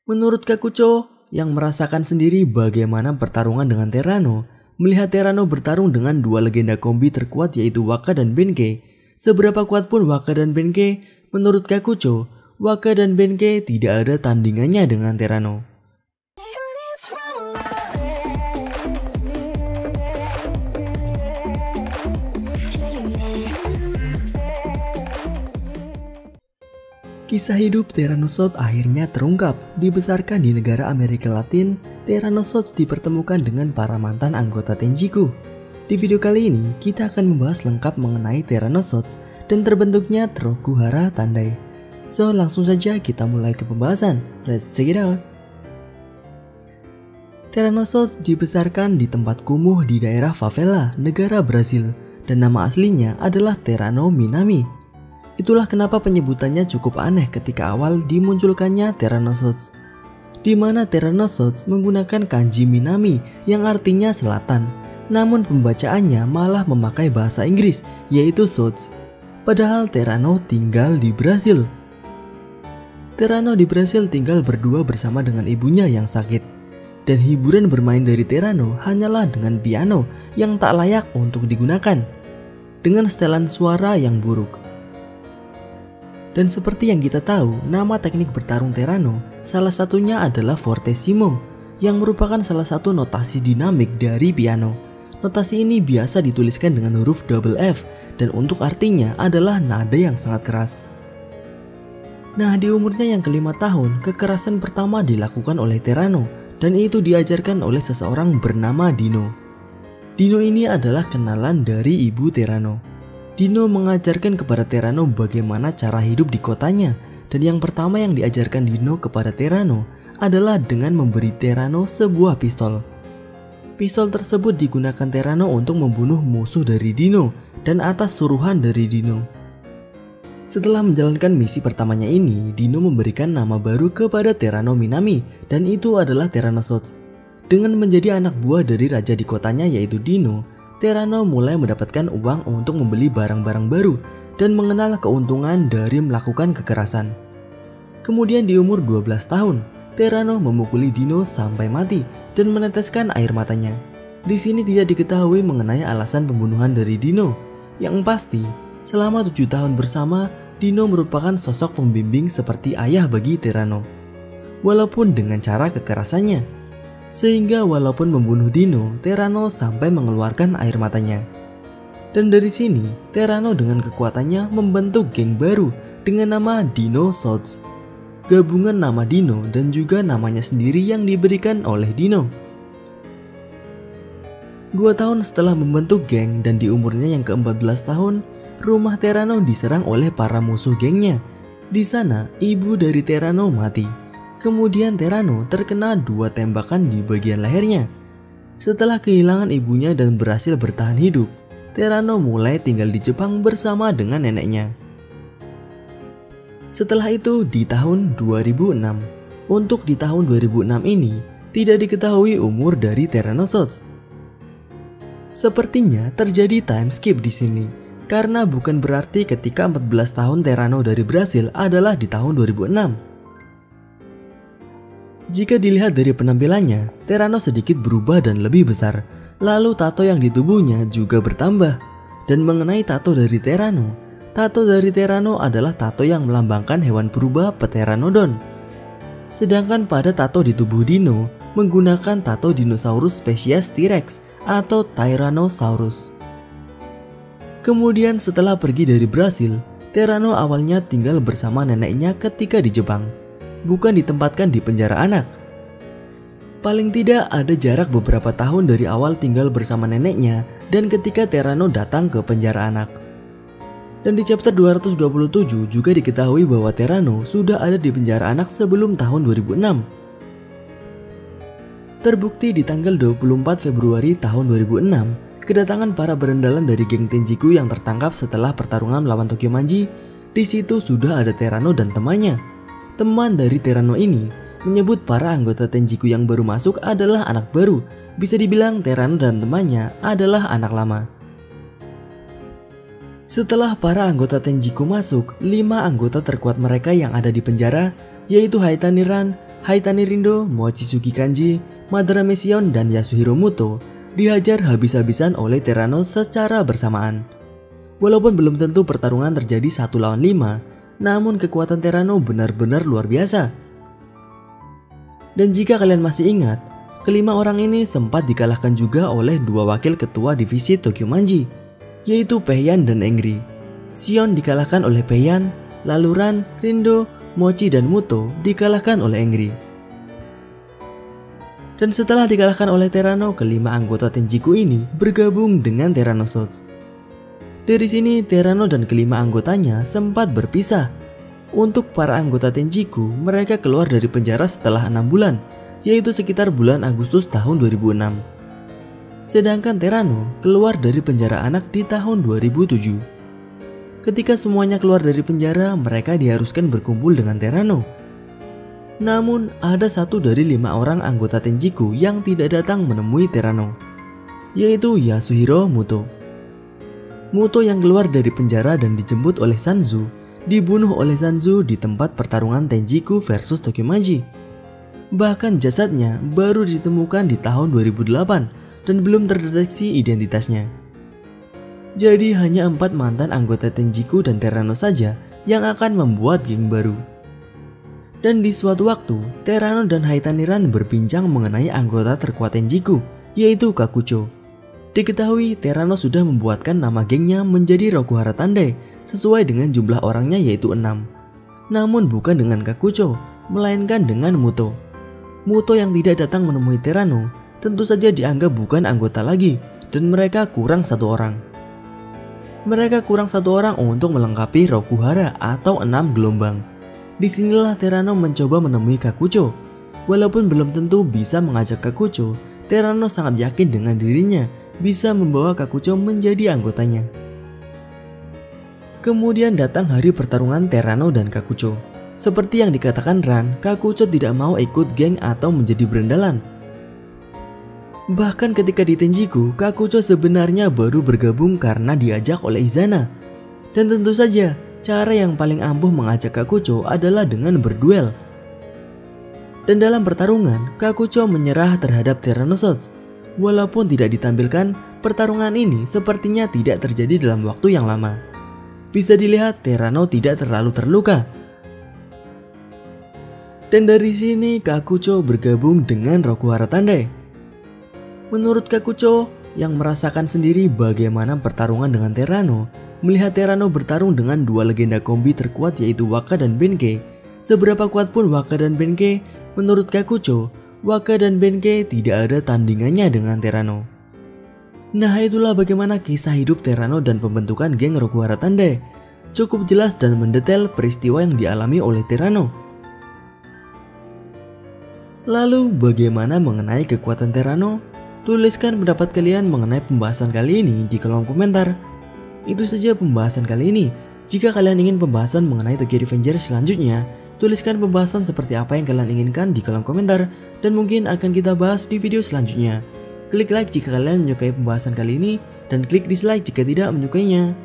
Menurut Kakucho, yang merasakan sendiri bagaimana pertarungan dengan Terano, melihat Terano bertarung dengan dua legenda kombi terkuat yaitu Waka dan Benkei. Seberapa kuat pun Waka dan Benkei, menurut Kakucho, Waka dan Benkei tidak ada tandingannya dengan Terano. Kisah hidup Tyrannosaurus akhirnya terungkap. Dibesarkan di negara Amerika Latin, Tyrannosaurus dipertemukan dengan para mantan anggota Tenjiku. Di video kali ini, kita akan membahas lengkap mengenai Tyrannosaurus dan terbentuknya Trokuhara Tandai. So, langsung saja kita mulai ke pembahasan. Let's check it out. Tyrannosaurus dibesarkan di tempat kumuh di daerah favela, negara Brasil, dan nama aslinya adalah Terrano Minami. Itulah kenapa penyebutannya cukup aneh ketika awal dimunculkannya Tyrannosaurus, di mana Tyrannosaurus menggunakan kanji Minami yang artinya selatan, namun pembacaannya malah memakai bahasa Inggris yaitu Saurus. Padahal Terrano tinggal di Brasil. Terrano di Brasil tinggal berdua bersama dengan ibunya yang sakit, dan hiburan bermain dari Terrano hanyalah dengan piano yang tak layak untuk digunakan, dengan setelan suara yang buruk. Dan seperti yang kita tahu, nama teknik bertarung Terrano salah satunya adalah Fortissimo, yang merupakan salah satu notasi dinamik dari piano. Notasi ini biasa dituliskan dengan huruf double F, dan untuk artinya adalah nada yang sangat keras. Nah, di umurnya yang ke-5 tahun, kekerasan pertama dilakukan oleh Terrano, dan itu diajarkan oleh seseorang bernama Dino. Dino ini adalah kenalan dari ibu Terrano. Dino mengajarkan kepada Terrano bagaimana cara hidup di kotanya, dan yang pertama yang diajarkan Dino kepada Terrano adalah dengan memberi Terrano sebuah pistol. Pistol tersebut digunakan Terrano untuk membunuh musuh dari Dino dan atas suruhan dari Dino. Setelah menjalankan misi pertamanya ini, Dino memberikan nama baru kepada Terrano Minami, dan itu adalah Tyrannosaurus. Dengan menjadi anak buah dari raja di kotanya yaitu Dino, Terrano mulai mendapatkan uang untuk membeli barang-barang baru dan mengenal keuntungan dari melakukan kekerasan. Kemudian di umur 12 tahun, Terrano memukuli Dino sampai mati dan meneteskan air matanya. Di sini tidak diketahui mengenai alasan pembunuhan dari Dino. Yang pasti, selama 7 tahun bersama, Dino merupakan sosok pembimbing seperti ayah bagi Terrano, walaupun dengan cara kekerasannya. Sehingga walaupun membunuh Dino, Terrano sampai mengeluarkan air matanya. Dan dari sini, Terrano dengan kekuatannya membentuk geng baru dengan nama Dinosaurus. Gabungan nama Dino dan juga namanya sendiri yang diberikan oleh Dino. 2 tahun setelah membentuk geng dan di umurnya yang ke-14 tahun, rumah Terrano diserang oleh para musuh gengnya. Di sana, ibu dari Terrano mati. Kemudian Terrano terkena 2 tembakan di bagian lehernya. Setelah kehilangan ibunya dan berhasil bertahan hidup, Terrano mulai tinggal di Jepang bersama dengan neneknya. Setelah itu di tahun 2006. Untuk di tahun 2006 ini tidak diketahui umur dari Tyrannosaurus. Sepertinya terjadi time skip di sini, karena bukan berarti ketika 14 tahun Terrano dari Brasil adalah di tahun 2006. Jika dilihat dari penampilannya, Terrano sedikit berubah dan lebih besar. Lalu tato yang di tubuhnya juga bertambah. Dan mengenai tato dari Terrano adalah tato yang melambangkan hewan purba Pteranodon. Sedangkan pada tato di tubuh Dino menggunakan tato dinosaurus spesies T-Rex atau Tyrannosaurus. Kemudian setelah pergi dari Brasil, Terrano awalnya tinggal bersama neneknya ketika di Jepang, bukan ditempatkan di penjara anak. Paling tidak ada jarak beberapa tahun dari awal tinggal bersama neneknya dan ketika Terrano datang ke penjara anak. Dan di chapter 227 juga diketahui bahwa Terrano sudah ada di penjara anak sebelum tahun 2006. Terbukti di tanggal 24 Februari tahun 2006, kedatangan para berendalan dari geng Tenjiku yang tertangkap setelah pertarungan melawan Tokyo Manji. Di situ sudah ada Terrano dan temannya. Teman dari Terrano ini menyebut para anggota Tenjiku yang baru masuk adalah anak baru. Bisa dibilang Terrano dan temannya adalah anak lama. Setelah para anggota Tenjiku masuk, 5 anggota terkuat mereka yang ada di penjara, yaitu Haitani Ran, Haitani Rindo, Mochizuki Kanji, Madara Mesion, dan Yasuhiro Muto dihajar habis-habisan oleh Terano secara bersamaan. Walaupun belum tentu pertarungan terjadi 1 lawan 5, namun kekuatan Terano benar-benar luar biasa. Dan jika kalian masih ingat, kelima orang ini sempat dikalahkan juga oleh 2 wakil ketua divisi Tokyo Manji, yaitu Peiyan dan Engri. Sion dikalahkan oleh Peiyan, lalu Ran, Rindo, Mochi, dan Muto dikalahkan oleh Engri. Dan setelah dikalahkan oleh Terano, kelima anggota Tenjiku ini bergabung dengan Terano Souls. Dari sini Terano dan kelima anggotanya sempat berpisah. Untuk para anggota Tenjiku, mereka keluar dari penjara setelah 6 bulan, yaitu sekitar bulan Agustus tahun 2006. Sedangkan Terano keluar dari penjara anak di tahun 2007. Ketika semuanya keluar dari penjara, mereka diharuskan berkumpul dengan Terano. Namun ada 1 dari 5 orang anggota Tenjiku yang tidak datang menemui Terano, yaitu Yasuhiro Muto. Muto yang keluar dari penjara dan dijemput oleh Sanzu, dibunuh oleh Sanzu di tempat pertarungan Tenjiku versus Tokyo Manji. Bahkan jasadnya baru ditemukan di tahun 2008 dan belum terdeteksi identitasnya. Jadi hanya 4 mantan anggota Tenjiku dan Terano saja yang akan membuat geng baru. Dan di suatu waktu, Terano dan Haitani Ran berbincang mengenai anggota terkuat Tenjiku, yaitu Kakucho. Diketahui Terano sudah membuatkan nama gengnya menjadi Rokuhara Tandai sesuai dengan jumlah orangnya yaitu 6. Namun bukan dengan Kakucho, melainkan dengan Muto. Muto yang tidak datang menemui Terano tentu saja dianggap bukan anggota lagi dan mereka kurang 1 orang. Mereka kurang 1 orang untuk melengkapi Rokuhara atau 6 gelombang. Disinilah Terano mencoba menemui Kakucho. Walaupun belum tentu bisa mengajak Kakucho, Terano sangat yakin dengan dirinya bisa membawa Kakucho menjadi anggotanya. Kemudian datang hari pertarungan Terano dan Kakucho. Seperti yang dikatakan Ran, Kakucho tidak mau ikut geng atau menjadi berandalan. Bahkan ketika di Tenjiku, Kakucho sebenarnya baru bergabung karena diajak oleh Izana. Dan tentu saja, cara yang paling ampuh mengajak Kakucho adalah dengan berduel. Dan dalam pertarungan, Kakucho menyerah terhadap Terano Souls. Walaupun tidak ditampilkan, pertarungan ini sepertinya tidak terjadi dalam waktu yang lama. Bisa dilihat Terano tidak terlalu terluka. Dan dari sini Kakucho bergabung dengan Rokuhara Tandai. Menurut Kakucho yang merasakan sendiri bagaimana pertarungan dengan Terano, melihat Terano bertarung dengan 2 legenda kombi terkuat yaitu Waka dan Benkei. Seberapa kuat pun Waka dan Benkei, menurut Kakucho, Waka dan Benkei tidak ada tandingannya dengan Terano. Nah, itulah bagaimana kisah hidup Terano dan pembentukan geng Rokuhara Tandai. Cukup jelas dan mendetail peristiwa yang dialami oleh Terano. Lalu bagaimana mengenai kekuatan Terano? Tuliskan pendapat kalian mengenai pembahasan kali ini di kolom komentar. Itu saja pembahasan kali ini. Jika kalian ingin pembahasan mengenai Tokyo Revengers selanjutnya, tuliskan pembahasan seperti apa yang kalian inginkan di kolom komentar dan mungkin akan kita bahas di video selanjutnya. Klik like jika kalian menyukai pembahasan kali ini dan klik dislike jika tidak menyukainya.